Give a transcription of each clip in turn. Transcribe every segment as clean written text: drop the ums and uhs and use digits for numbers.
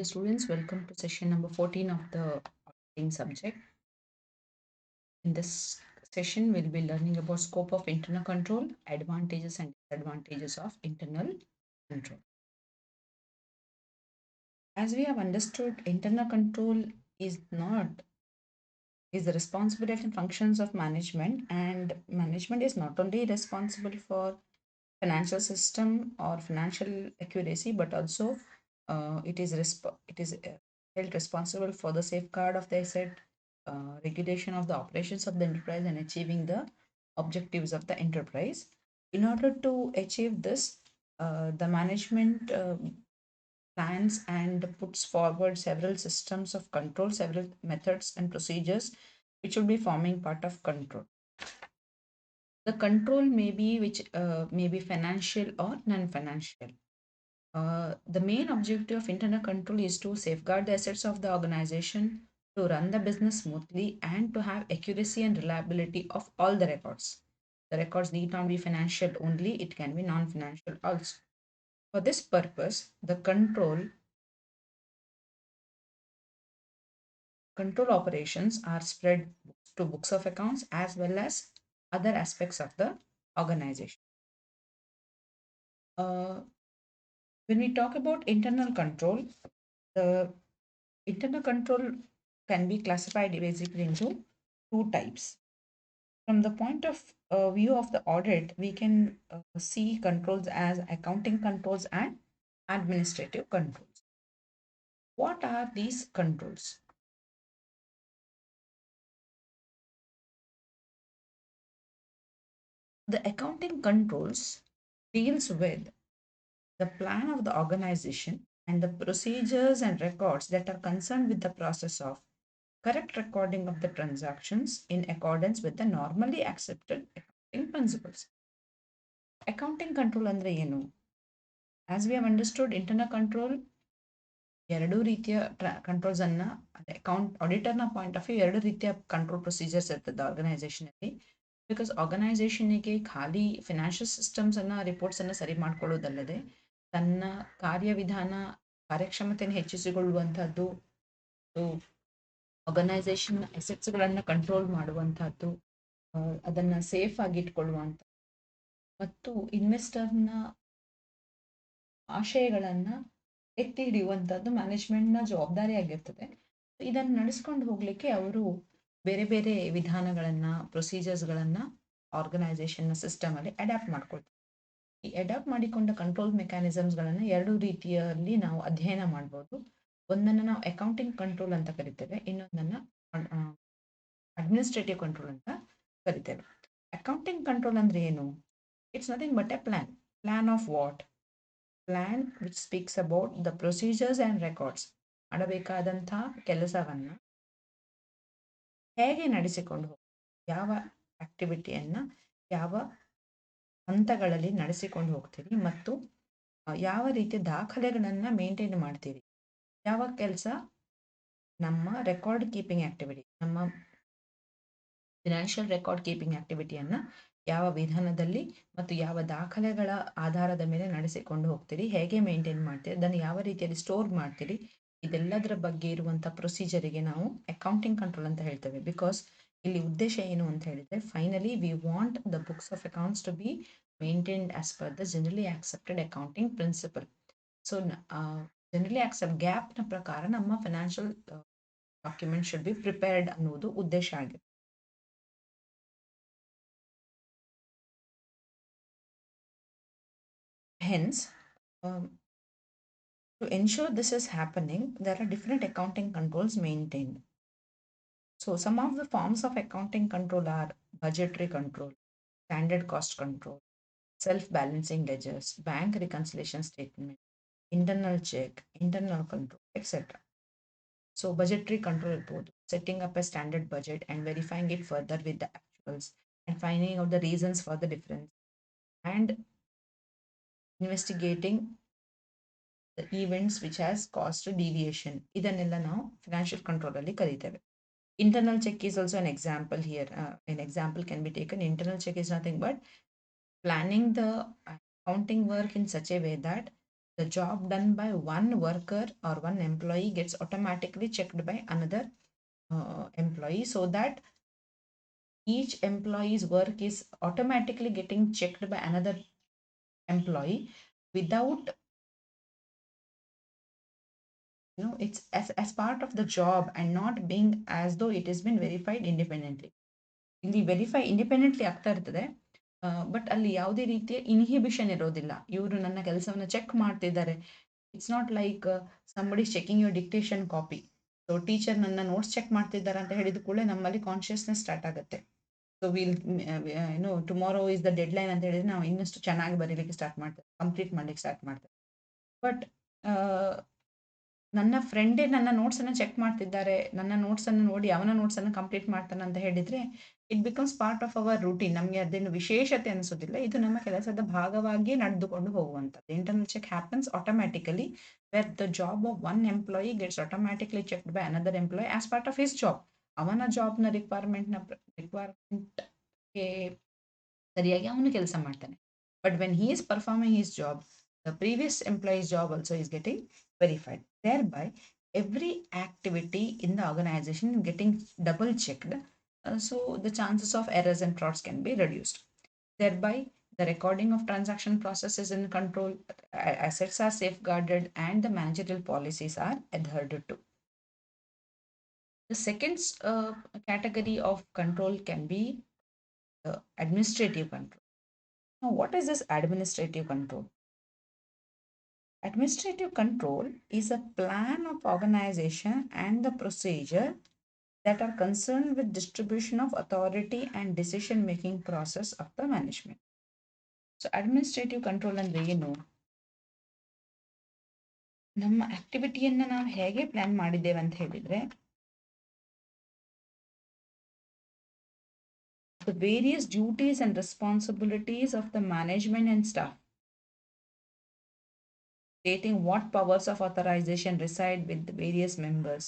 Dear students, welcome to session number 14 of the auditing subject. In this session, we'll be learning about scope of internal control, advantages and disadvantages of internal control. As we have understood, internal control is not is the responsibility and functions of management, and management is not only responsible for financial system or financial accuracy, but also it is held responsible for the safeguard of the asset, regulation of the operations of the enterprise, and achieving the objectives of the enterprise. In order to achieve this, the management plans and puts forward several systems of control, several methods and procedures which will be forming part of control. The control may be may be financial or non-financial. The main objective of internal control is to safeguard the assets of the organization, to run the business smoothly, and to have accuracy and reliability of all the records. The records need not be financial only, it can be non-financial also. For this purpose, the control operations are spread to books of accounts as well as other aspects of the organization. Uh, when we talk about internal control, the internal control can be classified basically into two types. From the point of view of the audit, we can see controls as accounting controls and administrative controls. What are these controls? The accounting controls deals with the plan of the organization and the procedures and records that are concerned with the process of correct recording of the transactions in accordance with the normally accepted accounting principles. Accounting control andre ಏನು? As we have understood, internal control ಎರಡು ರೀತಿಯ controls ಅನ್ನ account ಆಡಿಟರ್ನ point of view ಎರಡು ರೀತಿಯ control procedures ಇರ್ತದೆ organisation ಅಲ್ಲಿ. Because ಆರ್ಗನೈಸೇಷನ್ಗೆ ಖಾಲಿ financial systems ಅನ್ನ ರಿಪೋರ್ಟ್ಸ್ ಅನ್ನ ಸರಿ ಮಾಡ್ಕೊಳ್ಳೋದಲ್ಲದೆ ತನ್ನ ಕಾರ್ಯವಿಧಾನ ಕಾರ್ಯಕ್ಷಮತೆಯನ್ನು ಹೆಚ್ಚಿಸಿಕೊಳ್ಳುವಂತಹದ್ದು, ಆರ್ಗನೈಸೇಷನ್ ಅಸೆಟ್ಸ್ಗಳನ್ನು ಕಂಟ್ರೋಲ್ ಮಾಡುವಂತಹದ್ದು, ಅದನ್ನ ಸೇಫ್ ಆಗಿ ಇಟ್ಕೊಳ್ಳುವಂಥ ಮತ್ತು ಇನ್ವೆಸ್ಟರ್ನ ಆಶಯಗಳನ್ನ ಎತ್ತಿ ಹಿಡಿಯುವಂಥದ್ದು ಮ್ಯಾನೇಜ್ಮೆಂಟ್ನ ಜವಾಬ್ದಾರಿ ಆಗಿರ್ತದೆ. ಇದನ್ನು ನಡೆಸ್ಕೊಂಡು ಹೋಗ್ಲಿಕ್ಕೆ ಅವರು ಬೇರೆ ಬೇರೆ ವಿಧಾನಗಳನ್ನ ಪ್ರೊಸೀಜರ್ಸ್ಗಳನ್ನ ಆರ್ಗನೈಸೇಷನ್ನ ಸಿಸ್ಟಮ್ ಅಲ್ಲಿ ಅಡ್ಯಾಪ್ಟ್ ಮಾಡ್ಕೊಳ್ತಾರೆ. ಈ ಅಡ್ಯಾಪ್ಟ್ ಮಾಡಿಕೊಂಡ ಕಂಟ್ರೋಲ್ ಮೆಕ್ಯಾನಿಸಮ್ಸ್ಗಳನ್ನು ಎರಡು ರೀತಿಯಲ್ಲಿ ನಾವು ಅಧ್ಯಯನ ಮಾಡ್ಬೋದು. ಒಂದನ್ನು ನಾವು ಅಕೌಂಟಿಂಗ್ ಕಂಟ್ರೋಲ್ ಅಂತ ಕರಿತೇವೆ, ಇನ್ನೊಂದನ್ನು ಅಡ್ಮಿನಿಸ್ಟ್ರೇಟಿವ್ ಕಂಟ್ರೋಲ್ ಅಂತ ಕರಿತೇವೆ. ಅಕೌಂಟಿಂಗ್ ಕಂಟ್ರೋಲ್ ಅಂದ್ರೆ ಏನು? It's nothing but a plan of what? Plan which speaks about the procedures and records. ಮಾಡಬೇಕಾದಂಥ ಕೆಲಸವನ್ನು ಹೇಗೆ ನಡೆಸಿಕೊಂಡು ಹೋಗಿ, ಯಾವ ಆಕ್ಟಿವಿಟಿಯನ್ನು ಯಾವ ಹಂತಗಳಲ್ಲಿ ನಡೆಸಿಕೊಂಡು ಹೋಗ್ತೀರಿ ಮತ್ತು ಯಾವ ರೀತಿಯ ದಾಖಲೆಗಳನ್ನು ಮೇಂಟೈನ್ ಮಾಡ್ತೀರಿ, ಯಾವ ಕೆಲಸ ನಮ್ಮ ರೆಕಾರ್ಡ್ ಕೀಪಿಂಗ್ ಆಕ್ಟಿವಿಟಿ, ನಮ್ಮ ಫಿನಾನ್ಷಿಯಲ್ ರೆಕಾರ್ಡ್ ಕೀಪಿಂಗ್ ಆಕ್ಟಿವಿಟಿಯನ್ನು ಯಾವ ವಿಧಾನದಲ್ಲಿ ಮತ್ತು ಯಾವ ದಾಖಲೆಗಳ ಆಧಾರದ ಮೇಲೆ ನಡೆಸಿಕೊಂಡು ಹೋಗ್ತೀರಿ, ಹೇಗೆ ಮೇಂಟೈನ್ ಮಾಡ್ತೀರಿ, ಅದನ್ನು ಯಾವ ರೀತಿಯಲ್ಲಿ ಸ್ಟೋರ್ ಮಾಡ್ತೀರಿ, ಇದೆಲ್ಲದರ ಬಗ್ಗೆ ಇರುವಂಥ ಪ್ರೊಸೀಜರಿಗೆ ನಾವು ಅಕೌಂಟಿಂಗ್ ಕಂಟ್ರೋಲ್ ಅಂತ ಹೇಳ್ತೇವೆ. ಬಿಕಾಸ್ ಇಲ್ಲಿ ಉದ್ದೇಶ ಏನು ಅಂತ ಹೇಳಿದ್ರೆ, finally we want the books of accounts to be maintained as per the generally accepted accounting principle. So generally accept ಗ್ಯಾಪ್ನ ಪ್ರಕಾರ ನಮ್ಮ financial document should be prepared ಅನ್ನುವುದು ಉದ್ದೇಶ ಆಗಿದೆ. Hence, to ensure this is happening, there are different accounting controls maintained. So, some of the forms of accounting control are budgetary control, standard cost control, self-balancing ledgers, bank reconciliation statement, internal check, internal control, etc. So, budgetary control both setting up a standard budget and verifying it further with the actuals and finding out the reasons for the difference and investigating the events which has caused a deviation. ಇದನ್ನೆಲ್ಲ ನಾವು financial control ಅಲ್ಲಿ ಕರೀತೇವೆ. Internal check is also an example here. An example can be taken. Internal check is nothing but planning the accounting work in such a way that the job done by one worker or one employee gets automatically checked by another employee, so that each employee's work is automatically getting checked by another employee without, it's as part of the job and not being as though it has been verified independently. ಇಲ್ಲಿ verify independently ಆಗ್ತಾ ಇರ್ತದೆ, but ಅಲ್ಲಿ ಯಾವುದೇ ರೀತಿಯ inhibition ಇರೋದಿಲ್ಲ. ಇವರು ನನ್ನ ಕೆಲಸವನ್ನು ಚೆಕ್ ಮಾಡ್ತಿದ್ದಾರೆ. It's not like somebody checking your dictation copy. So teacher ನನ್ನ ನೋಟ್ಸ್ ಚೆಕ್ ಮಾಡ್ತಿದ್ದಾರೆ ಅಂತ ಹೇಳಿದ ಕೂಡಲೇ ನಮ್ಮಲ್ಲಿ ಕಾನ್ಷಿಯಸ್ನೆಸ್ ಸ್ಟಾರ್ಟ್ ಆಗುತ್ತೆ. So will tomorrow is the deadline ಅಂತ ಹೇಳಿದ್ರೆ ನಾವು ಇನ್ನಷ್ಟು ಚೆನ್ನಾಗಿ ಬರೀಲಿಕ್ಕೆ ಸ್ಟಾರ್ಟ್ ಮಾಡ್ತೇವೆ, ಕಂಪ್ಲೀಟ್ ಮಾಡ್ಲಿಕ್ಕೆ ಸ್ಟಾರ್ಟ್ ಮಾಡ್ತೇವೆ. ಬಟ್ ನನ್ನ ಫ್ರೆಂಡೇ ನನ್ನ ನೋಟ್ಸನ್ನು ಚೆಕ್ ಮಾಡ್ತಿದ್ದಾರೆ, ನನ್ನ ನೋಟ್ಸನ್ನು ನೋಡಿ ಅವನ ನೋಟ್ಸನ್ನು ಕಂಪ್ಲೀಟ್ ಮಾಡ್ತಾನೆ ಅಂತ ಹೇಳಿದರೆ it becomes part of our routine. ನಮಗೆ ಅದೇನು ವಿಶೇಷತೆ ಅನಿಸೋದಿಲ್ಲ, ಇದು ನಮ್ಮ ಕೆಲಸದ ಭಾಗವಾಗಿ ನಡೆದುಕೊಂಡು ಹೋಗುವಂಥದ್ದು. Internal check happens automatically where the job of one employee gets automatically checked by another employee as part of his job. ಅವನ ಜಾಬ್ನ ರಿಕ್ವೈರ್ಮೆಂಟ್ಗೆ ಸರಿಯಾಗಿ ಅವನು ಕೆಲಸ ಮಾಡ್ತಾನೆ. But when he is performing his job, the previous employee's job also is getting verified. Thereby, every activity in the organization is getting double checked. So the chances of errors and frauds can be reduced. Thereby, the recording of transaction process is in control, assets are safeguarded, and the managerial policies are adhered to. The second category of control can be administrative control. Now, what is this administrative control? Administrative control is a plan of organization and the procedure that are concerned with distribution of authority and decision making process of the management. So administrative control ಅಂದ್ರೆ ಏನು? ನಮ್ಮ ಆಕ್ಟಿವಿಟಿಯನ್ನು ನಾವು ಹೇಗೆ plan ಮಾಡಿದ್ದೇವೆ ಅಂತ ಹೇಳಿದ್ರೆ, the various duties and responsibilities of the management and staff, stating what powers of authorization reside with the various members,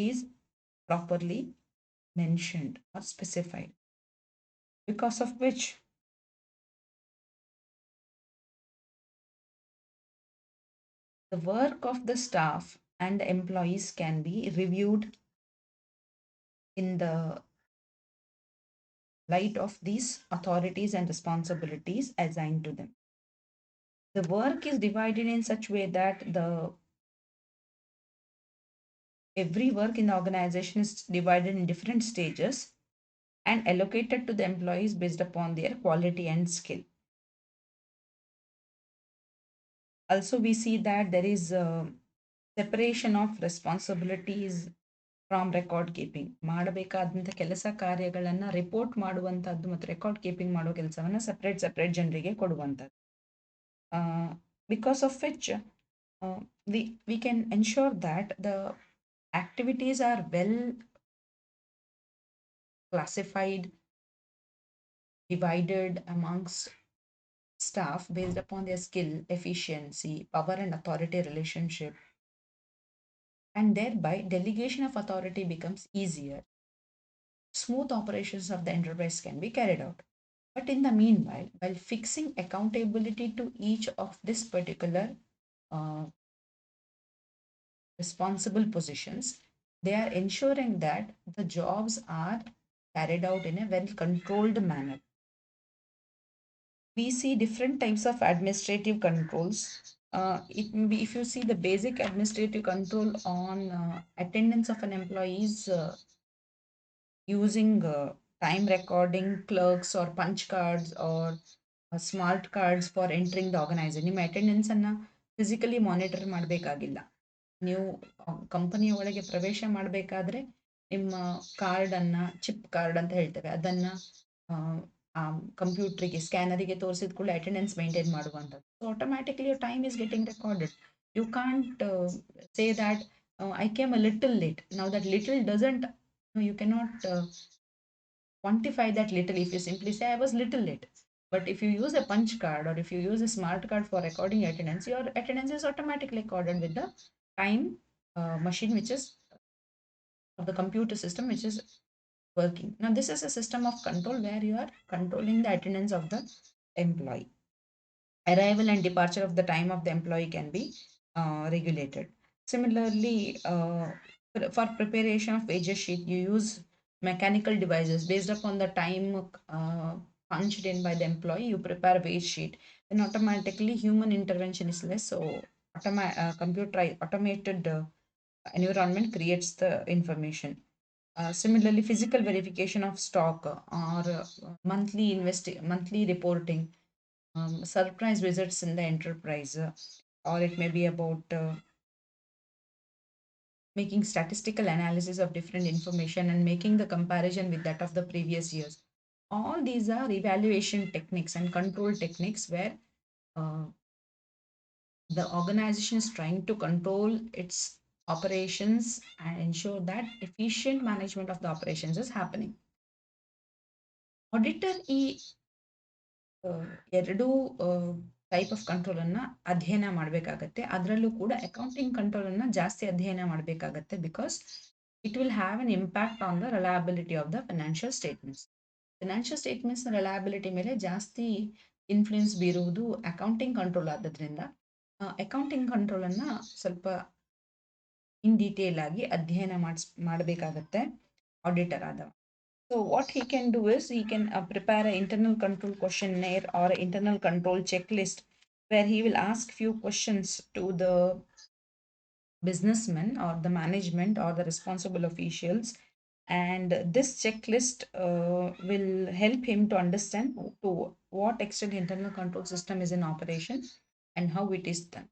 is properly mentioned or specified, because of which the work of the staff and the employees can be reviewed in the light of these authorities and responsibilities assigned to them. The work is divided in such way that every work in the organization is divided in different stages and allocated to the employees based upon their quality and skill. Also, we see that there is a separation of responsibilities from record keeping. ಮಾಡಬೇಕಾದಂಥ ಕೆಲಸ ಕಾರ್ಯಗಳನ್ನು report ಮಾಡುವಂಥದ್ದು ಮತ್ತು record keeping ಮಾಡೋ ಕೆಲಸವನ್ನು separate ಜನರಿಗೆ ಕೊಡುವಂಥದ್ದು. Because of which we can ensure that the activities are well classified, divided amongst staff based upon their skill, efficiency, power and authority relationship, and thereby delegation of authority becomes easier. Smooth operations of the enterprise can be carried out. But in the meanwhile, while fixing accountability to each of this particular responsible positions, they are ensuring that the jobs are carried out in a well controlled manner. We see different types of administrative controls. It may be, if you see the basic administrative control on attendance of an employee's using time recording clerks or punch cards or smart cards for entering the organization. ನಿಮ್ಮ ಅಟೆಂಡೆನ್ಸನ್ನು physically monitor ಮಾಡಬೇಕಾಗಿಲ್ಲ. ನೀವು ಕಂಪನಿಯ ಒಳಗೆ ಪ್ರವೇಶ ಮಾಡಬೇಕಾದ್ರೆ ನಿಮ್ಮ ಕಾರ್ಡನ್ನು, chip card ಅಂತ ಹೇಳ್ತೇವೆ, ಅದನ್ನು ಕಂಪ್ಯೂಟ್ರಿಗೆ ಸ್ಕ್ಯಾನರಿಗೆ ತೋರಿಸಿದ ಕೂಡಲೇ ಅಟೆಂಡೆನ್ಸ್ ಮೇಂಟೈನ್ ಮಾಡುವಂಥದ್ದು. So automatically your time is getting recorded. You can't say that I came a little late. Now that little doesn't, you cannot quantify that little if you simply say I was little late. But if you use a punch card or if you use a smart card for recording attendance, your attendance is automatically recorded with the time machine which is of the computer system which is working. Now this is a system of control where you are controlling the attendance of the employee. Arrival and departure of the time of the employee can be regulated. Similarly, for preparation of wages sheet, you use mechanical devices based upon the time punched in by the employee. You prepare wage sheet, then automatically human intervention is less. So, automated environment creates the information. Similarly, physical verification of stock or monthly reporting, surprise visits in the enterprise, or it may be about making statistical analysis of different information and making the comparison with that of the previous years. All these are evaluation techniques and control techniques where uh, the organization is trying to control its operations and ensure that efficient management of the operations is happening. Auditor ಈ ಎರಡೂ type of ಕಂಟ್ರೋಲನ್ನು ಅಧ್ಯಯನ ಮಾಡಬೇಕಾಗತ್ತೆ. ಅದರಲ್ಲೂ ಕೂಡ accounting ಕಂಟ್ರೋಲನ್ನು ಜಾಸ್ತಿ ಅಧ್ಯಯನ ಮಾಡಬೇಕಾಗತ್ತೆ, because it will have an impact on the reliability of the financial statements. Financial ಸ್ಟೇಟ್ಮೆಂಟ್ಸ್ನ ರಿಲಯಬಿಲಿಟಿ ಮೇಲೆ ಜಾಸ್ತಿ ಇನ್ಫ್ಲೂಯೆನ್ಸ್ ಬೀರುವುದು ಅಕೌಂಟಿಂಗ್ ಕಂಟ್ರೋಲ್ ಆದ್ರಿಂದ ಅಕೌಂಟಿಂಗ್ ಕಂಟ್ರೋಲನ್ನು ಸ್ವಲ್ಪ ಇನ್ ಡೀಟೇಲ್ ಆಗಿ ಅಧ್ಯಯನ ಮಾಡಬೇಕಾಗತ್ತೆ ಆಡಿಟರ್ ಆದವ. So what he can do is he can prepare an internal control questionnaire or internal control checklist where he will ask few questions to the businessmen or the management or the responsible officials, and this checklist will help him to understand to what extent internal control system is in operation and how it is done.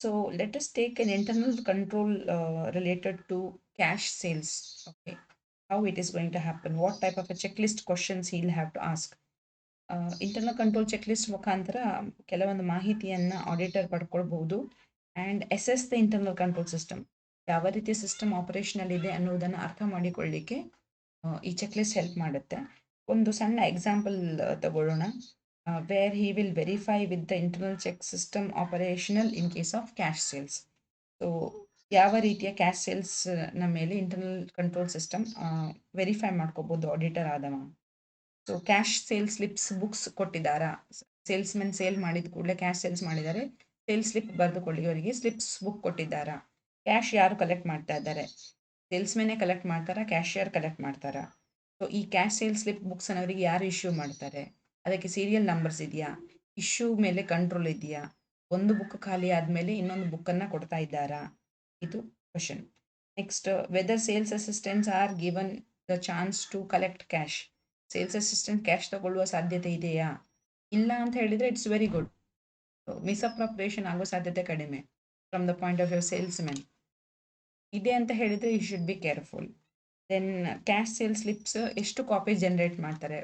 So let us take an internal control related to cash sales. Okay, how it is going to happen, what type of a checklist questions he'll have to ask. Internal control checklist ಮುಖಾಂತರ ಕೆಲವೊಂದು ಮಾಹಿತಿಯನ್ನು auditor ಪಡ್ಕೊಳ್ಬಹುದು and as the internal control system, ಯಾವ ರೀತಿ system operational ಇದೆ ಅನ್ನೋದನ್ನು ಅರ್ಥ ಮಾಡಿಕೊಳ್ಳಿಕ್ಕೆ ಈ ಚೆಕ್ಲಿಸ್ಟ್ ಹೆಲ್ಪ್ ಮಾಡುತ್ತೆ. ಒಂದು ಸಣ್ಣ ಎಕ್ಸಾಂಪಲ್ ತಗೊಳ್ಳೋಣ, where he will verify with the internal check system operational in case of cash sales. So ಯಾವ ರೀತಿಯ ಕ್ಯಾಶ್ ಸೇಲ್ಸ್ನ ಮೇಲೆ ಇಂಟರ್ನಲ್ ಕಂಟ್ರೋಲ್ ಸಿಸ್ಟಮ್ ವೆರಿಫೈ ಮಾಡ್ಕೋಬೋದು ಆಡಿಟರ್ ಆದವ. So cash sale slips books ಕೊಟ್ಟಿದ್ದಾರಾ, ಸೇಲ್ಸ್ಮೆನ್ ಸೇಲ್ ಮಾಡಿದ ಕೂಡಲೇ ಕ್ಯಾಶ್ ಸೇಲ್ಸ್ ಮಾಡಿದ್ದಾರೆ, ಸೇಲ್ಸ್ ಸ್ಲಿಪ್ ಬರೆದುಕೊಳ್ಳಿ, ಅವರಿಗೆ ಸ್ಲಿಪ್ಸ್ ಬುಕ್ ಕೊಟ್ಟಿದ್ದಾರಾ, ಕ್ಯಾಶ್ ಯಾರು ಕಲೆಕ್ಟ್ ಮಾಡ್ತಾ ಇದ್ದಾರೆ, ಸೇಲ್ಸ್ಮೆನ್ನೇ ಕಲೆಕ್ಟ್ ಮಾಡ್ತಾರಾ, ಕ್ಯಾಶಿಯರ್ ಕಲೆಕ್ಟ್ ಮಾಡ್ತಾರಾ. ಸೊ ಈ ಕ್ಯಾಶ್ ಸೇಲ್ ಸ್ಲಿಪ್ ಬುಕ್ಸ್ ಅವರಿಗೆ ಯಾರು ಇಶ್ಯೂ ಮಾಡ್ತಾರೆ, ಅದಕ್ಕೆ ಸೀರಿಯಲ್ ನಂಬರ್ಸ್ ಇದೆಯಾ, ಇಶ್ಯೂ ಮೇಲೆ ಕಂಟ್ರೋಲ್ ಇದೆಯಾ, ಒಂದು ಬುಕ್ ಖಾಲಿ ಆದಮೇಲೆ ಇನ್ನೊಂದು ಬುಕ್ಕನ್ನು ಕೊಡ್ತಾ ಇದ್ದಾರಾ, ಇದು question. Next, whether sales assistants are given the chance to collect cash, sales assistant cash ತಗೊಳ್ಳುವ ಸಾಧ್ಯತೆ ಇದೆಯಾ, ಇಲ್ಲ ಅಂತ ಹೇಳಿದರೆ ಇಟ್ಸ್ ವೆರಿ ಗುಡ್, ಮಿಸ್ಅಪ್ರಾಪ್ರಿಯೇಷನ್ ಆಗೋ ಸಾಧ್ಯತೆ ಕಡಿಮೆ from the point of view salesmen. ಇದೆ ಅಂತ ಹೇಳಿದರೆ you should be careful. Then cash sale slips ಎಷ್ಟು ಕಾಪಿ ಜನರೇಟ್ ಮಾಡ್ತಾರೆ,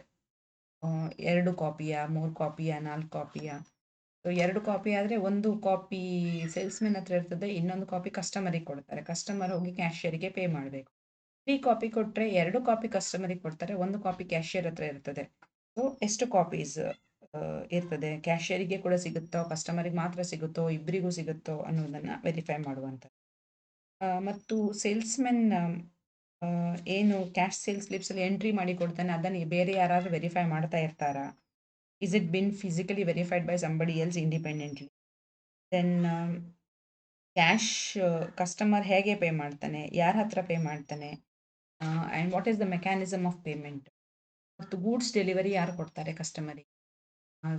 2 ಕಾಪಿಯಾ, 3 ಕಾಪಿಯಾ, 4 ಕಾಪಿಯಾ. ಸೊ 2 ಕಾಪಿ ಆದರೆ ಒಂದು ಕಾಪಿ ಸೇಲ್ಸ್ಮೆನ್ ಹತ್ರ ಇರ್ತದೆ, ಇನ್ನೊಂದು ಕಾಪಿ ಕಸ್ಟಮರಿಗೆ ಕೊಡ್ತಾರೆ, ಕಸ್ಟಮರ್ ಹೋಗಿ ಕ್ಯಾಶಿಯರಿಗೆ ಪೇ ಮಾಡಬೇಕು. 3 ಕಾಪಿ ಕೊಟ್ಟರೆ 2 ಕಾಪಿ ಕಸ್ಟಮರಿಗೆ ಕೊಡ್ತಾರೆ, ಒಂದು ಕಾಪಿ ಕ್ಯಾಶಿಯರ್ ಹತ್ರ ಇರ್ತದೆ. ಸೊ ಎಷ್ಟು ಕಾಪೀಸ್ ಇರ್ತದೆ, ಕ್ಯಾಶಿಯರಿಗೆ ಕೂಡ ಸಿಗುತ್ತೋ, ಕಸ್ಟಮರಿಗೆ ಮಾತ್ರ ಸಿಗುತ್ತೋ, ಇಬ್ಬರಿಗೂ ಸಿಗುತ್ತೋ ಅನ್ನೋದನ್ನು ವೆರಿಫೈ ಮಾಡುವಂಥ. ಮತ್ತು ಸೇಲ್ಸ್ಮೆನ್ ಏನು ಕ್ಯಾಶ್ ಸೇಲ್ಸ್ ಸ್ಲಿಪ್ಸಲ್ಲಿ ಎಂಟ್ರಿ ಮಾಡಿ ಕೊಡ್ತಾನೆ ಅದನ್ನು ಬೇರೆ ಯಾರಾದರೂ ವೆರಿಫೈ ಮಾಡ್ತಾ ಇರ್ತಾರಾ, is it been physically verified by somebody else independently. Then cash customer ಹೇಗೆ ಪೇ ಮಾಡ್ತಾನೆ, ಯಾರ ಹತ್ರ ಪೇ ಮಾಡ್ತಾನೆ, and what is the mechanism of payment. ಮತ್ತು ಗೂಡ್ಸ್ ಡೆಲಿವರಿ ಯಾರು ಕೊಡ್ತಾರೆ ಕಸ್ಟಮರಿಗೆ,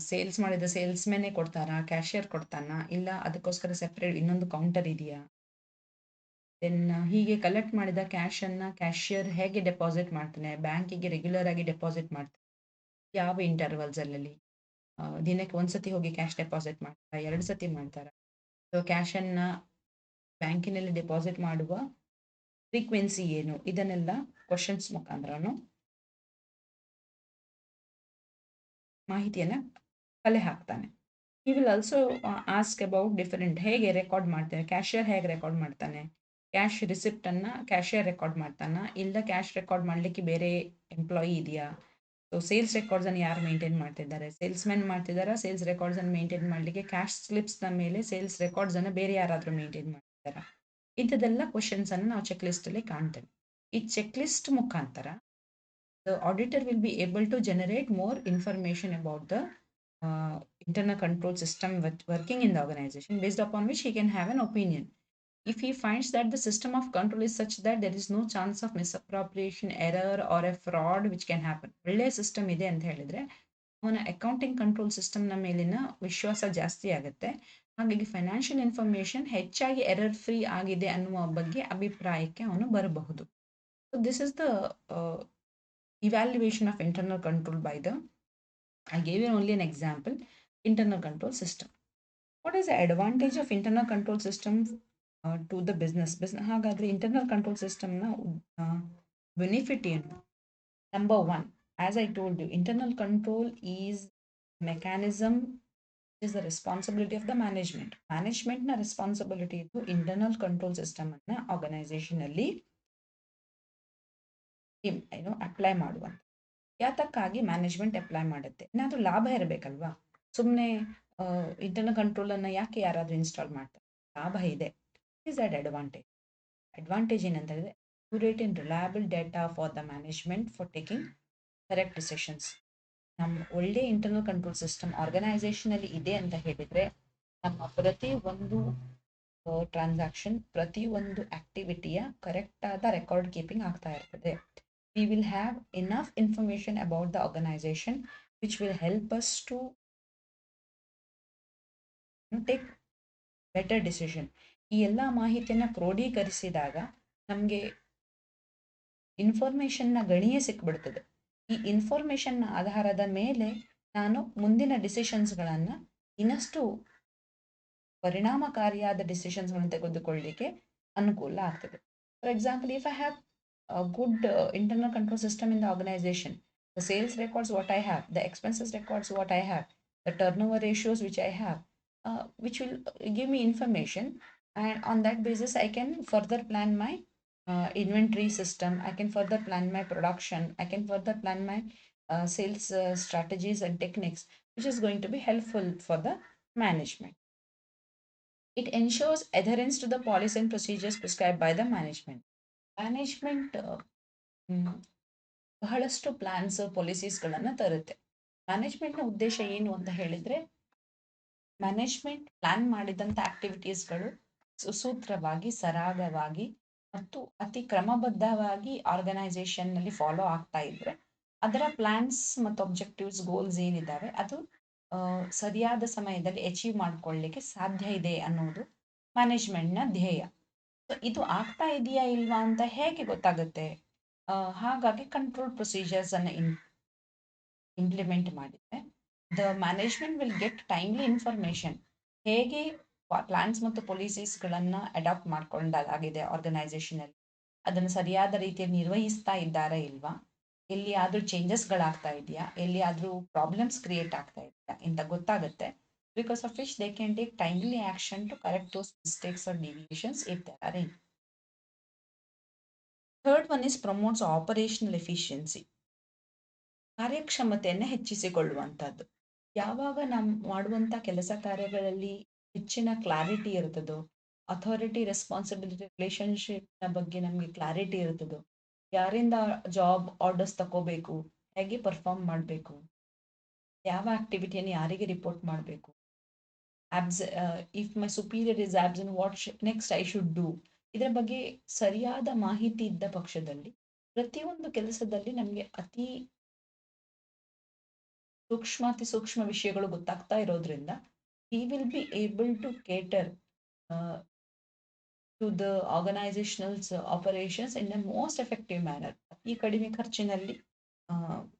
ಸೇಲ್ಸ್ ಮಾಡಿದ ಸೇಲ್ಸ್ಮೆನ್ನೇ ಕೊಡ್ತಾರಾ, ಕ್ಯಾಶಿಯರ್ ಕೊಡ್ತಾನಾ, ಇಲ್ಲ ಅದಕ್ಕೋಸ್ಕರ ಸೆಪ್ರೇಟ್ ಇನ್ನೊಂದು ಕೌಂಟರ್ ಇದೆಯಾ. ದೆನ್ ಹೀಗೆ ಕಲೆಕ್ಟ್ ಮಾಡಿದ ಕ್ಯಾಶನ್ನು ಕ್ಯಾಶಿಯರ್ ಹೇಗೆ ಡೆಪಾಸಿಟ್ ಮಾಡ್ತಾನೆ, ಬ್ಯಾಂಕಿಗೆ ರೆಗ್ಯುಲರ್ ಆಗಿ ಡೆಪಾಸಿಟ್ ಮಾಡ್ತಾನೆ, ಯಾವ ಇಂಟರ್ವಲ್ಸಲ್ಲಿ, ದಿನಕ್ಕೆ ಒಂದು ಸತಿ ಹೋಗಿ ಕ್ಯಾಶ್ ಡೆಪಾಸಿಟ್ ಮಾಡ್ತಾರಾ, 2 ಸತಿ ಮಾಡ್ತಾರಾ. ಸೊ ಕ್ಯಾಶನ್ನು ಬ್ಯಾಂಕಿನಲ್ಲಿ ಡೆಪಾಸಿಟ್ ಮಾಡುವ ಫ್ರೀಕ್ವೆನ್ಸಿ ಏನು, ಇದನ್ನೆಲ್ಲ ಕ್ವಶನ್ಸ್ ಮುಖಾಂತರನು ಮಾಹಿತಿಯನ್ನು ಕಲೆ ಹಾಕ್ತಾನೆ. He will also ask about different, ಹೇಗೆ ರೆಕಾರ್ಡ್ ಮಾಡ್ತಾನೆ, ಕ್ಯಾಶಿಯರ್ ಹೇಗೆ ರೆಕಾರ್ಡ್ ಮಾಡ್ತಾನೆ, ಕ್ಯಾಶ್ ರಿಸಿಪ್ಟನ್ನು ಕ್ಯಾಶಿಯರ್ ರೆಕಾರ್ಡ್ ಮಾಡ್ತಾನ, ಇಲ್ಲ ಕ್ಯಾಶ್ ರೆಕಾರ್ಡ್ ಮಾಡಲಿಕ್ಕೆ ಬೇರೆ ಎಂಪ್ಲಾಯಿ ಇದೆಯಾ. ಸೊ ಸೇಲ್ಸ್ ರೆಕಾರ್ಡ್ಸನ್ನು ಯಾರು ಮೇಂಟೈನ್ ಮಾಡ್ತಿದ್ದಾರೆ, ಸೇಲ್ಸ್ಮೆನ್ ಮಾಡ್ತಿದ್ದಾರಾ, ಸೇಲ್ಸ್ ರೆಕಾರ್ಡ್ಸನ್ನು ಮೇಂಟೈನ್ ಮಾಡಲಿಕ್ಕೆ ಕ್ಯಾಶ್ ಸ್ಲಿಪ್ಸ್ನ ಮೇಲೆ ಸೇಲ್ಸ್ ರೆಕಾರ್ಡ್ಸನ್ನು ಬೇರೆ ಯಾರಾದರೂ ಮೇಂಟೈನ್ ಮಾಡ್ತಿದ್ದಾರಾ. ಇಂಥದ್ದೆಲ್ಲ ಕ್ವಶನ್ಸನ್ನು ನಾವು ಚೆಕ್ ಲಿಸ್ಟಲ್ಲಿ ಕಾಣ್ತೇವೆ. ಈ ಚೆಕ್ ಲಿಸ್ಟ್ ಮುಖಾಂತರ the auditor will be able to generate more information about the internal control system working in the organization, based upon which he can have an opinion. If he finds that the system of control is such that there is no chance of misappropriation, error, or a fraud which can happen, ಒಳ್ಳೆಯ system ಇದೆ ಅಂತ ಹೇಳಿದ್ರೆ ಅವನ accounting control ಸಿಸ್ಟಮ್ನ ಮೇಲಿನ ವಿಶ್ವಾಸ ಜಾಸ್ತಿ ಆಗುತ್ತೆ. ಹಾಗಾಗಿ ಫೈನಾನ್ಷಿಯಲ್ ಇನ್ಫಾರ್ಮೇಷನ್ ಹೆಚ್ಚಾಗಿ ಎರರ್ ಫ್ರೀ ಆಗಿದೆ ಅನ್ನುವ ಬಗ್ಗೆ ಅಭಿಪ್ರಾಯಕ್ಕೆ ಅವನು ಬರಬಹುದು. So this is the evaluation of internal control by the, I gave you only an example, internal control system. What is the advantage of internal control system to the business? ಹಾಗಾದ್ರೆ internal control ಸಿಸ್ಟಮ್ನ benefit ಏನು? Number one, as I told you, internal control is mechanism, is the responsibility of the management. Management na responsibility ಇದು internal control system ಅನ್ನ organisation ಅಲ್ಲಿ apply ಮಾಡುವಂತ. ಯಾತಕ್ಕಾಗಿ management apply ಮಾಡುತ್ತೆ? ಏನಾದರೂ ಲಾಭ ಇರಬೇಕಲ್ವಾ? ಸುಮ್ಮನೆ ಇಂಟರ್ನಲ್ ಕಂಟ್ರೋಲನ್ನು ಯಾಕೆ ಯಾರಾದರೂ ಇನ್ಸ್ಟಾಲ್ ಮಾಡ್ತಾರೆ? ಲಾಭ ಇದೆ. Is that advantage. ಅಡ್ವಾಂಟೇಜ್ ಏನಂತ ಹೇಳಿದ್ರೆ accurate and reliable data for the management for taking correct decisions. ನಮ್ಮ ಒಳ್ಳೆ ಇಂಟರ್ನಲ್ ಕಂಟ್ರೋಲ್ ಸಿಸ್ಟಮ್ ಆರ್ಗನೈಸೇಷನಲ್ಲಿ ಇದೆ ಅಂತ ಹೇಳಿದರೆ ನಮ್ಮ ಪ್ರತಿ ಒಂದು ಟ್ರಾನ್ಸಾಕ್ಷನ್, ಪ್ರತಿ ಒಂದು ಆಕ್ಟಿವಿಟಿಯ ಕರೆಕ್ಟ್ ಆದ ರೆಕಾರ್ಡ್ ಕೀಪಿಂಗ್ ಆಗ್ತಾ ಇರ್ತದೆ. We will have enough information about the organization which will help us to take better decision. ಈ ಎಲ್ಲ ಮಾಹಿತಿಯನ್ನು ಕ್ರೋಢೀಕರಿಸಿದಾಗ ನಮಗೆ ಇನ್ಫಾರ್ಮೇಷನ್ನ ಗಣಿಯೇ ಸಿಕ್ಬಿಡ್ತದೆ. ಈ ಇನ್ಫಾರ್ಮೇಷನ್ನ ಆಧಾರದ ಮೇಲೆ ನಾನು ಮುಂದಿನ ಡಿಸಿಷನ್ಸ್ಗಳನ್ನು ಇನ್ನಷ್ಟು ಪರಿಣಾಮಕಾರಿಯಾದ ಡಿಸಿಷನ್ಸ್ಗಳನ್ನು ತೆಗೆದುಕೊಳ್ಳಲಿಕ್ಕೆ ಅನುಕೂಲ ಆಗ್ತದೆ. For example, if I have a good internal control system in the organization, the sales records what I have, the expenses records what I have, the turnover ratios which I have, which will give me information, and on that basis I can further plan my inventory system, I can further plan my production, I can further plan my sales strategies and techniques, which is going to be helpful for the management. It ensures adherence to the policy and procedures prescribed by the management. Management ಬಹಳಷ್ಟು plants, ಪಾಲಿಸೀಸ್ಗಳನ್ನು ತರುತ್ತೆ. ಮ್ಯಾನೇಜ್ಮೆಂಟ್ನ ಉದ್ದೇಶ ಏನು ಅಂತ ಹೇಳಿದರೆ, management plan ಮಾಡಿದಂಥ ಆಕ್ಟಿವಿಟೀಸ್ಗಳು ಸುಸೂತ್ರವಾಗಿ, ಸರಾಗವಾಗಿ ಮತ್ತು ಅತಿ ಕ್ರಮಬದ್ಧವಾಗಿ ಆರ್ಗನೈಸೇಷನ್ನಲ್ಲಿ ಫಾಲೋ ಆಗ್ತಾ ಇದ್ರೆ ಅದರ ಪ್ಲಾನ್ಸ್ ಮತ್ತು ಒಬ್ಜೆಕ್ಟಿವ್ಸ್, ಗೋಲ್ಸ್ ಏನಿದ್ದಾವೆ ಅದು ಸರಿಯಾದ ಸಮಯದಲ್ಲಿ ಅಚೀವ್ ಮಾಡ್ಕೊಳ್ಳಿಕ್ಕೆ ಸಾಧ್ಯ ಇದೆ ಅನ್ನೋದು ಮ್ಯಾನೇಜ್ಮೆಂಟ್ನ ಧ್ಯೇಯ. ಇದು ಆಗ್ತಾ ಇದೆಯಾ ಇಲ್ವಾ ಅಂತ ಹೇಗೆ ಗೊತ್ತಾಗುತ್ತೆ? ಹಾಗಾಗಿ ಕಂಟ್ರೋಲ್ ಪ್ರೊಸೀಜರ್ಸ್ ಅನ್ನು ಇಂಪ್ಲಿಮೆಂಟ್ ಮಾಡಿದ್ರೆ the management will get timely information. ಹೇಗೆ ಪ್ಲಾನ್ಸ್ ಮತ್ತು ಪಾಲಿಸೀಸ್ಗಳನ್ನು ಅಡಾಪ್ಟ್ ಮಾಡ್ಕೊಂಡಾಗಿದೆ ಆರ್ಗನೈಸೇಷನಲ್ಲಿ, ಅದನ್ನು ಸರಿಯಾದ ರೀತಿಯಲ್ಲಿ ನಿರ್ವಹಿಸ್ತಾ ಇದ್ದಾರಾ ಇಲ್ವಾ, ಎಲ್ಲಿಯಾದರೂ ಚೇಂಜಸ್ಗಳಾಗ್ತಾ ಇದೆಯಾ, ಎಲ್ಲಿಯಾದರೂ ಪ್ರಾಬ್ಲಮ್ಸ್ ಕ್ರಿಯೇಟ್ ಆಗ್ತಾ ಇದೆಯಾ ಅಂತ ಗೊತ್ತಾಗುತ್ತೆ. Because of which they can take timely action to correct those mistakes or deviations if there are any. Third one is promotes operational efficiency. ಕಾರ್ಯಕ್ಷಮತೆಯನ್ನು ಹೆಚ್ಚಿಸಿಕೊಳ್ಳುವಂಥದ್ದು. ಯಾವಾಗ ನಾವು ಮಾಡುವಂಥ ಕೆಲಸ ಕಾರ್ಯಗಳಲ್ಲಿ ಹೆಚ್ಚಿನ ಕ್ಲಾರಿಟಿ ಇರ್ತದೋ, ಅಥಾರಿಟಿ ರೆಸ್ಪಾನ್ಸಿಬಿಲಿಟಿ ರಿಲೇಷನ್ಶಿಪ್ನ ಬಗ್ಗೆ ನಮಗೆ ಕ್ಲಾರಿಟಿ ಇರ್ತದೋ, ಯಾರಿಂದ ಜಾಬ್ ಆರ್ಡರ್ಸ್ ತಗೋಬೇಕು, ಹೇಗೆ ಪರ್ಫಾರ್ಮ್ ಮಾಡಬೇಕು, ಯಾವ ಆಕ್ಟಿವಿಟಿಯನ್ನು ಯಾರಿಗೆ ರಿಪೋರ್ಟ್ ಮಾಡಬೇಕು, if my superior is absent, what next I should do, ಇದರ ಬಗ್ಗೆ ಸರಿಯಾದ ಮಾಹಿತಿ ಇದ್ದ ಪಕ್ಷದಲ್ಲಿ ಪ್ರತಿಯೊಂದು ಕೆಲಸದಲ್ಲಿ ನಮಗೆ ಅತಿ ಸೂಕ್ಷ್ಮ ವಿಷಯಗಳು ಗೊತ್ತಾಗ್ತಾ ಇರೋದ್ರಿಂದ he will be able to cater to the organizational operations in a most effective manner. ಅತಿ ಕಡಿಮೆ ಖರ್ಚಿನಲ್ಲಿ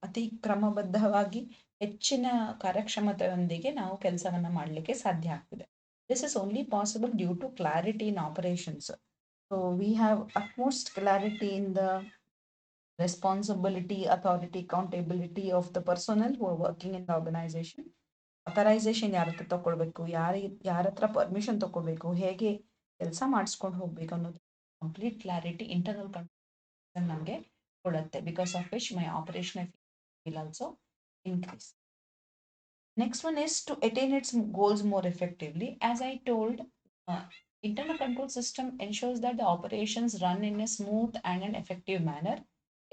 ಅತಿ ಕ್ರಮಬದ್ಧವಾಗಿ ಹೆಚ್ಚಿನ ಕಾರ್ಯಕ್ಷಮತೆಯೊಂದಿಗೆ ನಾವು ಕೆಲಸವನ್ನು ಮಾಡಲಿಕ್ಕೆ ಸಾಧ್ಯ ಆಗ್ತದೆ. This is only possible due to clarity in operations. So we have utmost clarity in the responsibility, authority, accountability of the personnel who are working in the organisation. Authorisation ಯಾರ ಹತ್ರ ತಗೊಳ್ಬೇಕು, ಯಾರ ಹತ್ರ ಪರ್ಮಿಷನ್ ತಗೋಬೇಕು, ಹೇಗೆ ಕೆಲಸ ಮಾಡಿಸ್ಕೊಂಡು ಹೋಗ್ಬೇಕು ಅನ್ನೋದು ಕಂಪ್ಲೀಟ್ ಕ್ಲಾರಿಟಿ ಇಂಟರ್ನಲ್ ಕಂಟ್ರೋಲ್ ನಮಗೆ ಕೊಡುತ್ತೆ. Because of which my operation will also increase. Next one is to attain its goals more effectively. As I told, internal control system ensures that the operations run in a smooth and an effective manner.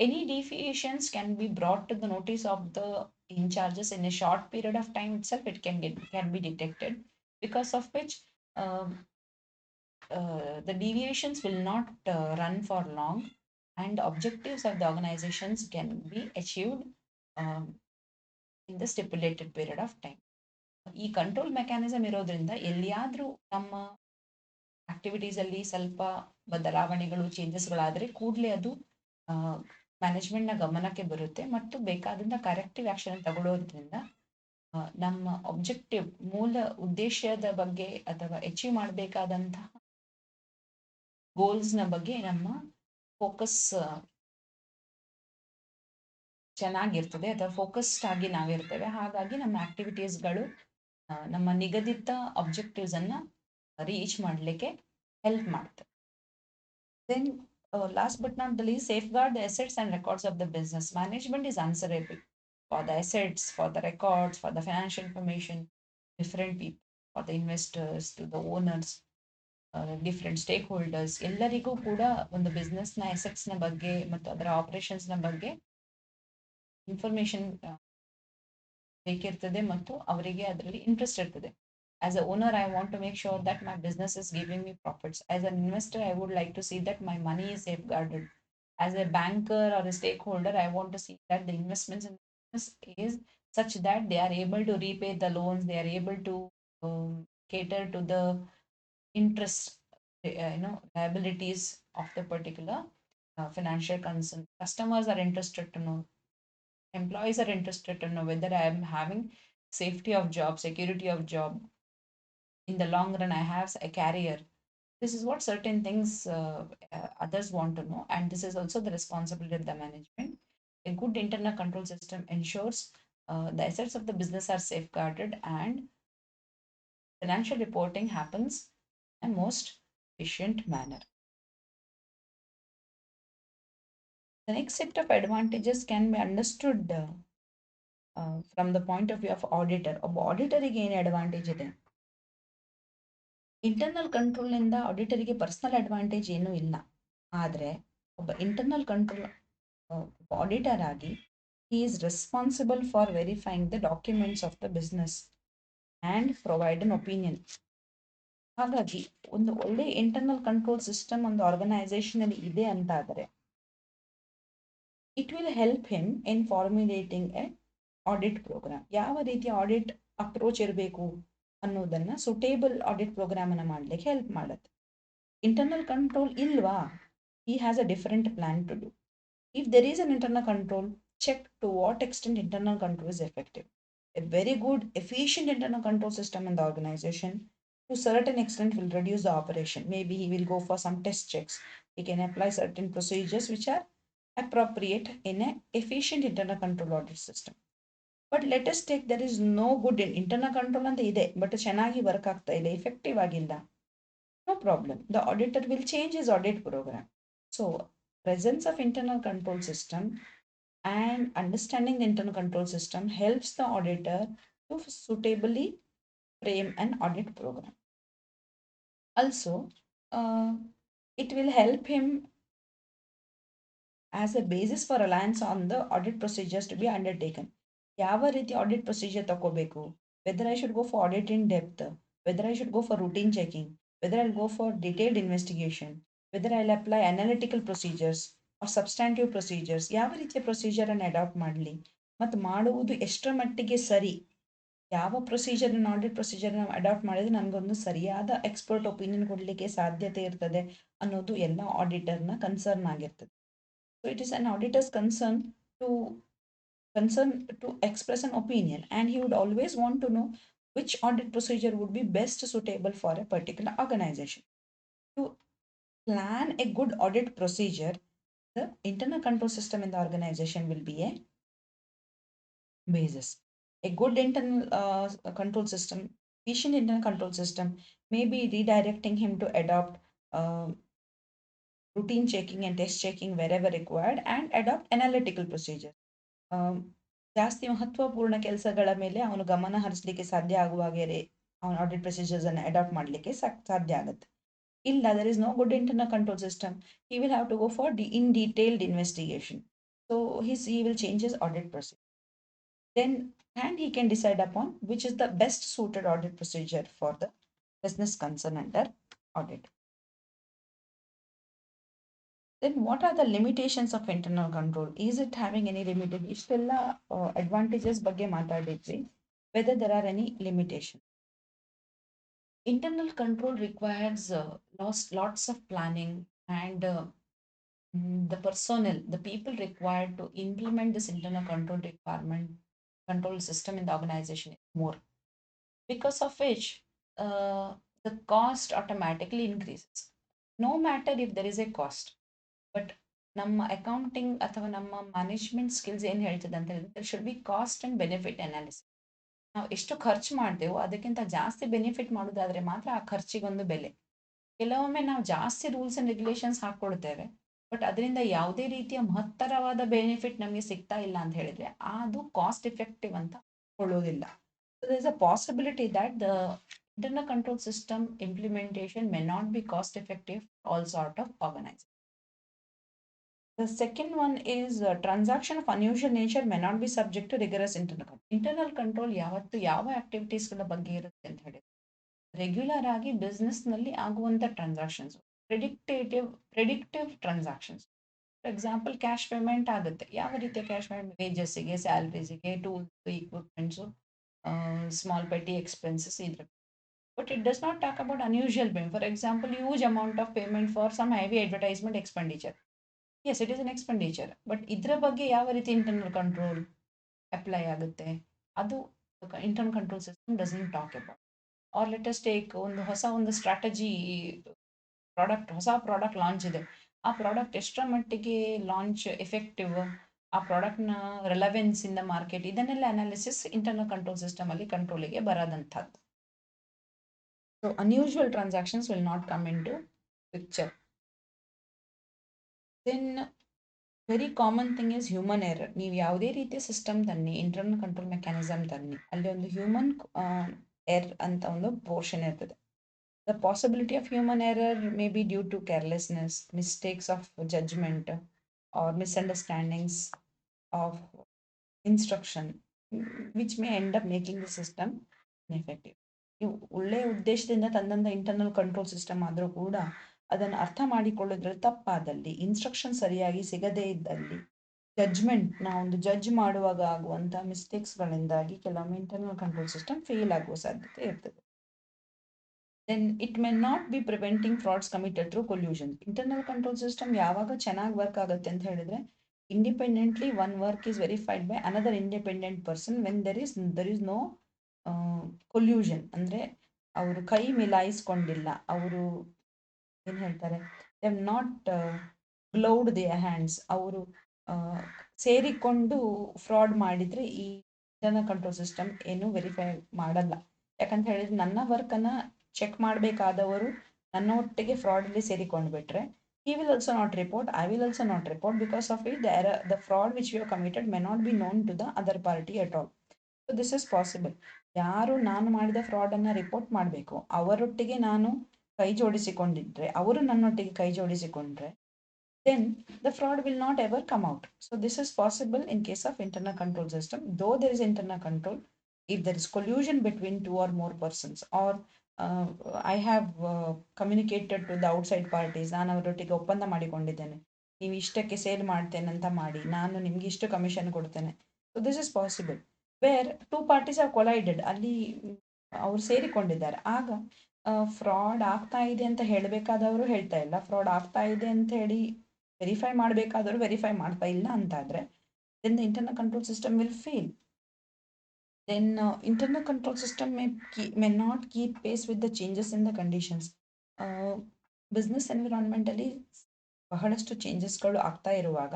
Any deviations can be brought to the notice of the in charges in a short period of time itself. It can be detected, because of which the deviations will not run for long, and objectives of the organizations can be achieved um, in the stipulated period of time. ಈ control mechanism ಇರೋದ್ರಿಂದ ಎಲ್ಲಿಯಾದರೂ ನಮ್ಮ activities ಅಲ್ಲಿ ಸ್ವಲ್ಪ ಬದಲಾವಣೆಗಳು ಚೇಂಜಸ್ಗಳಾದರೆ ಕೂಡಲೇ ಅದು ಮ್ಯಾನೇಜ್ಮೆಂಟ್ನ ಗಮನಕ್ಕೆ ಬರುತ್ತೆ ಮತ್ತು ಬೇಕಾದಂಥ ಕರೆಕ್ಟಿವ್ ಆಕ್ಷನ್ ತಗೊಳ್ಳೋದ್ರಿಂದ ನಮ್ಮ ಒಬ್ಜೆಕ್ಟಿವ್ ಮೂಲ ಉದ್ದೇಶದ ಬಗ್ಗೆ ಅಥವಾ ಅಚೀವ್ ಮಾಡಬೇಕಾದಂತಹ ಗೋಲ್ಸ್ನ ಬಗ್ಗೆ ನಮ್ಮ ಫೋಕಸ್ ಚೆನ್ನಾಗಿರ್ತದೆ ಅಥವಾ ಫೋಕಸ್ಡ್ ಆಗಿ ನಾವಿರ್ತೇವೆ. ಹಾಗಾಗಿ ನಮ್ಮ ಆಕ್ಟಿವಿಟೀಸ್ಗಳು ನಮ್ಮ ನಿಗದಿತ ಅಬ್ಜೆಕ್ಟಿವ್ಸ್ ಅನ್ನ ರೀಚ್ ಮಾಡಲಿಕ್ಕೆ ಹೆಲ್ಪ್ ಮಾಡುತ್ತೆ. Then last but not the least, safeguard the assets and records of the business. Management is answerable for the assets, for the records, for the financial information, different people, for the investors, to the owners, different stake holders ಎಲ್ಲರಿಗೂ ಕೂಡ ಒಂದು ಬಿಸ್ನೆಸ್ನ ಅಸೆಟ್ಸ್ನ ಬಗ್ಗೆ ಮತ್ತು ಅದರ ಆಪರೇಷನ್ಸ್ನ ಬಗ್ಗೆ information ಬೇಕಿರ್ತದೆ ಮತ್ತು ಅವರಿಗೆ ಅದರಲ್ಲಿ ಇಂಟ್ರೆಸ್ಟ್ ಇರ್ತದೆ. As a owner, I want to make sure that my business is giving me profits. As an investor, I would like to see that my money is safeguarded. As a banker or a stakeholder, I want to see that the investments in the business is such that they are able to repay the loans, they are able to cater to the interest, liabilities of the particular financial concern. Customers are interested to know, employees are interested to know whether I am having safety of job, security of job. In the long run, I have a career. This is what certain things others want to know, and this is also the responsibility of the management. A good internal control system ensures the assets of the business are safeguarded and financial reporting happens in a most efficient manner. The next set of advantages can be understood from the point of view of auditor. ಒಬ್ಬ ಆಡಿಟರಿಗೆ ಏನು advantage ಇದೆ? Internal ಕಂಟ್ರೋಲ್ನಿಂದ ಆಡಿಟರಿಗೆ personal advantage ಏನೂ ಇಲ್ಲ. ಆದರೆ ಒಬ್ಬ internal control auditor ಆಗಿ he is responsible for verifying the documents of the business and provide an opinion. ಹಾಗಾಗಿ ಒಂದು ಒಳ್ಳೆ ಇಂಟರ್ನಲ್ ಕಂಟ್ರೋಲ್ ಸಿಸ್ಟಮ್ ಒಂದು ಆರ್ಗನೈಸೇಷನ್ ಅಲ್ಲಿ ಇದೆ ಅಂತಾದರೆ it will help him in formulating a audit program. ಯಾವ ರೀತಿಯ ಆಡಿಟ್ ಅಪ್ರೋಚ್ ಇರಬೇಕು ಅನ್ನೋದನ್ನ ಸುಟೇಬಲ್ ಆಡಿಟ್ ಪ್ರೋಗ್ರಾಮ್ ಅನ್ನ ಮಾಡ್ಲಿಕ್ಕೆ ಹೆಲ್ಪ್ ಮಾಡುತ್ತೆ. ಇಂಟರ್ನಲ್ ಕಂಟ್ರೋಲ್ ಇಲ್ವಾ? he has a different plan to do. If there is an internal control, check to what extent internal control is effective. A very good, efficient internal control system in the organization to certain extent will reduce the operation. Maybe he will go for some test checks. He can apply certain procedures which are appropriate in an efficient internal control audit system. But let us take there is no good in internal control ಅಂತ ಇದೆ, but ಚೆನ್ನಾಗಿ work ಆಗ್ತಾ ಇಲ್ಲ, effective ಆಗಿಲ್ಲ. No problem. The auditor will change his audit program. So, presence of internal control system and understanding the internal control system helps the auditor to suitably frame an audit program. Also, it will help him as a basis for reliance on the audit procedures to be undertaken. ಯಾವ ರೀತಿ audit procedure ತಗೋಬೇಕು, whether I should go for audit in depth, whether I should go for routine checking, whether I go for detailed investigation, whether I apply analytical procedures or substantive procedures, ಯಾವ ರೀತಿಯ ಪ್ರೊಸೀಜರನ್ನು adapt ಮಾಡಲಿ ಮತ್ತು ಮಾಡುವುದು ಎಷ್ಟರ ಮಟ್ಟಿಗೆ ಸರಿ, ಯಾವ ಪ್ರೊಸೀಜರ್ನ ಆಡಿಟ್ ಪ್ರೊಸೀಜರ್ನ ಅಡಾಪ್ಟ್ ಮಾಡಿದ್ರೆ ನನಗೊಂದು ಸರಿಯಾದ ಎಕ್ಸ್ಪರ್ಟ್ ಒಪಿನಿಯನ್ ಕೊಡಲಿಕ್ಕೆ ಸಾಧ್ಯತೆ ಇರ್ತದೆ ಅನ್ನೋದು ಎಲ್ಲ ಆಡಿಟರ್ನ ಕನ್ಸರ್ನ್ ಆಗಿರ್ತದೆ. So it is an auditor's concern to express an opinion, and he would always want to know which audit procedure would be best suitable for a particular organization. To plan a good audit procedure, the internal control system in the organization will be a basis. A good internal control system, efficient internal control system, may be redirecting him to adopt routine checking and test checking wherever required and adopt analytical procedure. ಜಾಸ್ತಿ ಮಹತ್ವಪೂರ್ಣ ಕೆಲಸಗಳ ಮೇಲೆ ಅವನು ಗಮನ ಹರಿಸಲಿಕ್ಕೆ ಸಾಧ್ಯ ಆಗುವಾಗೆ ಅವನ audit procedures ಅನ್ನು adapt ಮಾಡಲಿಕ್ಕೆ ಸಾಧ್ಯ ಆಗುತ್ತೆ. ಇಲ್ಲ, there is no good internal control system, he will have to go for in detailed investigation. So he will change his audit procedure. Then and he can decide upon which is the best suited audit procedure for the business concern under audit. Then what are the limitations of internal control? Is it having any limited? ಇಷ್ಟೆಲ್ಲ advantages ಬಗ್ಗೆ ಮಾತಾಡಿದ್ವಿ. Whether there are any limitations. Internal control requires lots of planning and the personnel, the people required to implement this internal control system in the organization is more, because of which uh, the cost automatically increases. No matter if there is a cost, but ನಮ್ಮ accounting ಅಥವಾ ನಮ್ಮ management skills ಏನು ಹೇಳ್ತದೆ ಅಂತ ಹೇಳಿದ್ರೆ there should be cost and benefit analysis. ನಾವು ಎಷ್ಟು ಖರ್ಚು ಮಾಡ್ತೇವೋ ಅದಕ್ಕಿಂತ ಜಾಸ್ತಿ ಬೆನಿಫಿಟ್ ಮಾಡೋದಾದ್ರೆ ಮಾತ್ರ ಆ ಖರ್ಚಿಗೊಂದು ಬೆಲೆ. ಕೆಲವೊಮ್ಮೆ ನಾವು ಜಾಸ್ತಿ ರೂಲ್ಸ್ ಆ್ಯಂಡ್ ರೆಗ್ಯುಲೇಷನ್ಸ್ ಹಾಕ್ಕೊಡ್ತೇವೆ, ಬಟ್ ಅದರಿಂದ ಯಾವುದೇ ರೀತಿಯ ಮಹತ್ತರವಾದ ಬೆನಿಫಿಟ್ ನಮಗೆ ಸಿಗ್ತಾ ಇಲ್ಲ ಅಂತ ಹೇಳಿದ್ರೆ ಅದು ಕಾಸ್ಟ್ ಎಫೆಕ್ಟಿವ್ ಅಂತ ಕೊಳ್ಳೋದಿಲ್ಲ. So there's a possibility that the internal control system implementation may not be cost effective for all sort of organizations. The second one is transaction of unusual nature may not be subject to rigorous internal control. Internal control ಯಾವತ್ತು ಯಾವ ಆಕ್ಟಿವಿಟೀಸ್ಗಳ ಬಗ್ಗೆ ಇರುತ್ತೆ ಅಂತ ಹೇಳಿ regular ಆಗಿ ಬಿಸ್ನೆಸ್ನಲ್ಲಿ ಆಗುವಂಥ transactions, predictive transactions. For example cash payment ಆಗುತ್ತೆ. ಯಾವ ರೀತಿಯ ಕ್ಯಾಶ್ ಪೇಮೆಂಟ್? ವೇಜಸ್ಸಿಗೆ, ಸ್ಯಾಲ್ರೀಸಿಗೆ, tools, equipments, small petty expenses ಇದ್ರ. But it does not talk about unusual payment. For example, huge amount of payment for some heavy advertisement expenditure. Yes, it is an expenditure. But ಇದರ ಬಗ್ಗೆ ಯಾವ ರೀತಿ internal control apply ಆಗುತ್ತೆ ಅದು internal control system doesn't talk about. Or let us take ಒಂದು strategy ಹೊಸ product launch ಇದೆ. ಆ ಪ್ರಾಡಕ್ಟ್ ಎಷ್ಟರ ಮಟ್ಟಿಗೆ ಲಾಂಚ್ ಎಫೆಕ್ಟಿವ್, ಆ ಪ್ರಾಡಕ್ಟ್ನ ರೆಲೆವೆನ್ಸ್ ಇನ್ ದ ಮಾರ್ಕೆಟ್, ಇದನ್ನೆಲ್ಲ ಅನಾಲಿಸಿಸ್ ಇಂಟರ್ನಲ್ ಕಂಟ್ರೋಲ್ ಸಿಸ್ಟಮ್ ಅಲ್ಲಿ ಕಂಟ್ರೋಲಿಗೆ ಬರೋದಂಥದ್ದು. So unusual transactions will not come in to picture. Then very common thing is human error. ನೀವು ಯಾವುದೇ ರೀತಿಯ ಸಿಸ್ಟಮ್ ತನ್ನಿ, ಇಂಟರ್ನಲ್ ಕಂಟ್ರೋಲ್ ಮೆಕ್ಯಾನಿಸಮ್ ತನ್ನಿ, ಅಲ್ಲಿ ಒಂದು ಹ್ಯೂಮನ್ ಎರರ್ ಅಂತ ಒಂದು ಪೋರ್ಷನ್ ಇರ್ತದೆ. The possibility of human error may be due to carelessness, mistakes of judgment, or misunderstandings of instruction, which may end up making the system ineffective. ನೀವು ಒಳ್ಳೆ ಉದ್ದೇಶದಿಂದ ತಂದಂಥ internal control system ಆದರೂ ಕೂಡ ಅದನ್ನು ಅರ್ಥ ಮಾಡಿಕೊಳ್ಳೋದ್ರಲ್ಲಿ ತಪ್ಪಾದಲ್ಲಿ, ಇನ್ಸ್ಟ್ರಕ್ಷನ್ ಸರಿಯಾಗಿ ಸಿಗದೇ ಇದ್ದಲ್ಲಿ, ಜಡ್ಜ್ಮೆಂಟ್ನ ಒಂದು ಜಡ್ಜ್ ಮಾಡುವಾಗ ಆಗುವಂಥ ಮಿಸ್ಟೇಕ್ಸ್ಗಳಿಂದಾಗಿ ಕೆಲವೊಮ್ಮೆ ಇಂಟರ್ನಲ್ ಕಂಟ್ರೋಲ್ ಸಿಸ್ಟಮ್ ಫೇಲ್ ಆಗುವ ಸಾಧ್ಯತೆ ಇರ್ತದೆ. Then it may not be preventing frauds committed through collusion. Internal control system ಯಾವಾಗ ಚೆನ್ನಾಗಿ ವರ್ಕ್ ಆಗುತ್ತೆ ಅಂತ ಹೇಳಿದ್ರೆ independently one work is verified by another independent person when there is no collusion. ಅಂದರೆ ಅವರು ಕೈ ಮಿಲಾಯಿಸ್ಕೊಂಡಿಲ್ಲ, ಅವರು ಏನು ಹೇಳ್ತಾರೆ, they have not gloved their hands, ಅವರು ಸೇರಿಕೊಂಡು ಫ್ರಾಡ್ ಮಾಡಿದರೆ ಈ ಇಂಟರ್ನಲ್ ಕಂಟ್ರೋಲ್ ಸಿಸ್ಟಮ್ ಏನು ವೆರಿಫೈ ಮಾಡಲ್ಲ. ಯಾಕಂತ ಹೇಳಿದ್ರೆ ನನ್ನ ವರ್ಕನ್ನು ಚೆಕ್ ಮಾಡಬೇಕಾದವರು ನನ್ನೊಟ್ಟಿಗೆ ಫ್ರಾಡಲ್ಲಿ ಸೇರಿಕೊಂಡು ಬಿಟ್ರೆ he will also not report, I will also not report, because of it the fraud which we have committed may not be known to the other party at all. So this is possible. ಯಾರು ನಾನು ಮಾಡಿದ ಫ್ರಾಡನ್ನು report ಮಾಡಬೇಕು ಅವರೊಟ್ಟಿಗೆ ನಾನು ಕೈ ಜೋಡಿಸಿಕೊಂಡಿದ್ರೆ, ಅವರು ನನ್ನೊಟ್ಟಿಗೆ ಕೈ ಜೋಡಿಸಿಕೊಂಡ್ರೆ then the fraud will not ever come out. So this is possible in case of internal control system. Though there is internal control, if there is collusion between two or more persons, or I have communicated to the outside parties, ನಾನು ಅವರೊಟ್ಟಿಗೆ ಒಪ್ಪಂದ ಮಾಡಿಕೊಂಡಿದ್ದೇನೆ, ನೀವು ಇಷ್ಟಕ್ಕೆ sale ಮಾಡ್ತೇನೆ ಅಂತ ಮಾಡಿ ನಾನು ನಿಮ್ಗೆ ಇಷ್ಟು ಕಮಿಷನ್ ಕೊಡ್ತೇನೆ. So this is possible where two parties are colluded, ಅಲ್ಲಿ ಅವ್ರು ಸೇರಿಕೊಂಡಿದ್ದಾರೆ. ಆಗ ಫ್ರಾಡ್ ಆಗ್ತಾ ಇದೆ ಅಂತ ಹೇಳಬೇಕಾದವರು ಹೇಳ್ತಾ ಇಲ್ಲ, ಫ್ರಾಡ್ ಆಗ್ತಾ ಇದೆ ಅಂತ ಹೇಳಿ ವೆರಿಫೈ ಮಾಡಬೇಕಾದವರು ವೆರಿಫೈ ಮಾಡ್ತಾ ಇಲ್ಲ ಅಂತಾದರೆ then the internal control system will fail. Then internal control system may not keep pace with the changes in the conditions. Business ಎನ್ವಿರಾನ್ಮೆಂಟಲ್ಲಿ ಬಹಳಷ್ಟು ಚೇಂಜಸ್ಗಳು ಆಗ್ತಾ ಇರುವಾಗ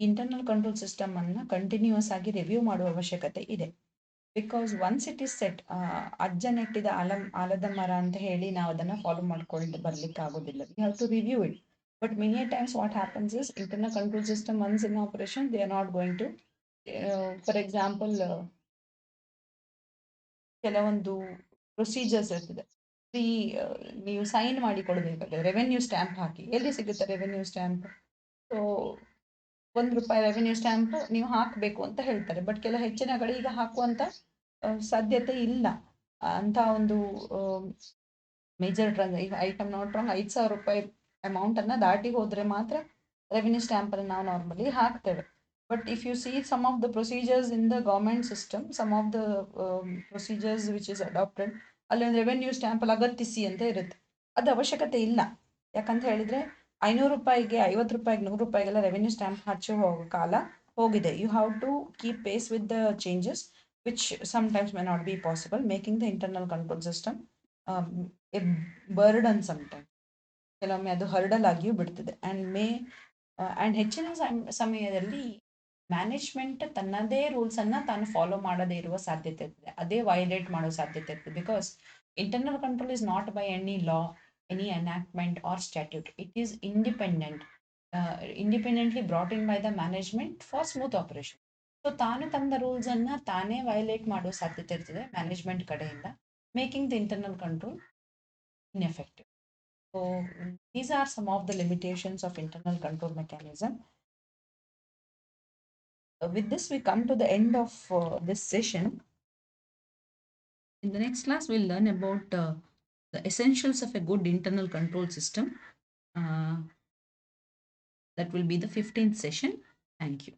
ಇಂಟರ್ನಲ್ ಕಂಟ್ರೋಲ್ ಸಿಸ್ಟಮನ್ನು ಕಂಟಿನ್ಯೂಸ್ ಆಗಿ ರಿವ್ಯೂ ಮಾಡುವ ಅವಶ್ಯಕತೆ ಇದೆ. Because once it is set, ಅಜ್ಜ ನೆಟ್ಟಿದ ಆಲದ ಮರ ಅಂತ ಹೇಳಿ ನಾವು ಅದನ್ನು ಫಾಲೋ ಮಾಡ್ಕೊಂಡು ಬರ್ಲಿಕ್ಕೆ ಆಗೋದಿಲ್ಲ. We have to review it. But many times what happens is internal control system once in operation, they are not going to, for example, ಕೆಲವೊಂದು ಪ್ರೊಸೀಜರ್ಸ್ ಇರ್ತದೆ. ನೀವು ಸೈನ್ ಮಾಡಿ ಕೊಡಬೇಕಾದ್ರೆ ರೆವೆನ್ಯೂ ಸ್ಟ್ಯಾಂಪ್ ಹಾಕಿ, ಎಲ್ಲಿ ಸಿಗುತ್ತೆ revenue stamp? So ₹1 revenue stamp ನೀವು ಹಾಕಬೇಕು ಅಂತ ಹೇಳ್ತಾರೆ. ಬಟ್ ಕೆಲವು ಹೆಚ್ಚಿನ ಕಡೆ ಈಗ ಹಾಕುವಂತ ಸಾಧ್ಯತೆ ಇಲ್ಲ. ಅಂತ ಒಂದು ಮೇಜರ್ ಈಗ ಐಟಮ್ ನಾಟ್ ರಾಂಗ್ ₹5,000 ಅಮೌಂಟ್ ಅನ್ನ ದಾಟಿ ಹೋದ್ರೆ ಮಾತ್ರ ರೆವಿನ್ಯೂ ಸ್ಟ್ಯಾಂಪ್ ಅನ್ನು ನಾವು ನಾರ್ಮಲಿ ಹಾಕ್ತೇವೆ. But if you see some of the procedures in the government system, some of the procedures which is adopted, ಅಲ್ಲಿ ಒಂದು ರೆವೆನ್ಯೂ ಸ್ಟ್ಯಾಂಪ್ ಲಗತ್ತಿಸಿ ಅಂತ ಇರುತ್ತೆ. ಅದು ಅವಶ್ಯಕತೆ ಇಲ್ಲ. ಯಾಕಂತ ಹೇಳಿದ್ರೆ ₹500ಗೆ, ₹50ಗೆ, ₹100ಗೆಲ್ಲ ರೆವೆನ್ಯೂ ಸ್ಟ್ಯಾಂಪ್ ಹಚ್ಚಿ ಹೋಗೋ ಕಾಲ ಹೋಗಿದೆ. You have to keep pace with the changes which sometimes may not be possible, making the internal control system a burden sometimes. ಕೆಲವೊಮ್ಮೆ ಅದು ಹರ್ಡಲ್ ಆಗಿಯೂ ಬಿಡ್ತದೆ. ಆ್ಯಂಡ್ ಹೆಚ್ಚಿನ ಸಮಯದಲ್ಲಿ ಮ್ಯಾನೇಜ್ಮೆಂಟ್ ತನ್ನದೇ ರೂಲ್ಸ್ ಅನ್ನ ತಾನು ಫಾಲೋ ಮಾಡದೇ ಇರುವ ಸಾಧ್ಯತೆ ಇರ್ತದೆ. ಅದೇ ವೈಲೇಟ್ ಮಾಡೋ ಸಾಧ್ಯತೆ ಇರ್ತದೆ. Because internal control is not by any law, any enactment or statute. It is independently brought in by the management for smooth operation. So ತಾನು ತಂದ ರೂಲ್ಸ್ ಅನ್ನ ತಾನೇ ವೈಲೇಟ್ ಮಾಡೋ ಸಾಧ್ಯತೆ ಇರ್ತದೆ ಮ್ಯಾನೇಜ್ಮೆಂಟ್ ಕಡೆಯಿಂದ, making the internal control ineffective. So these are some of the limitations of internal control mechanism. With this, we come to the end of this session. In the next class, we'll learn about the essentials of a good internal control system. That will be the 15th session. Thank you.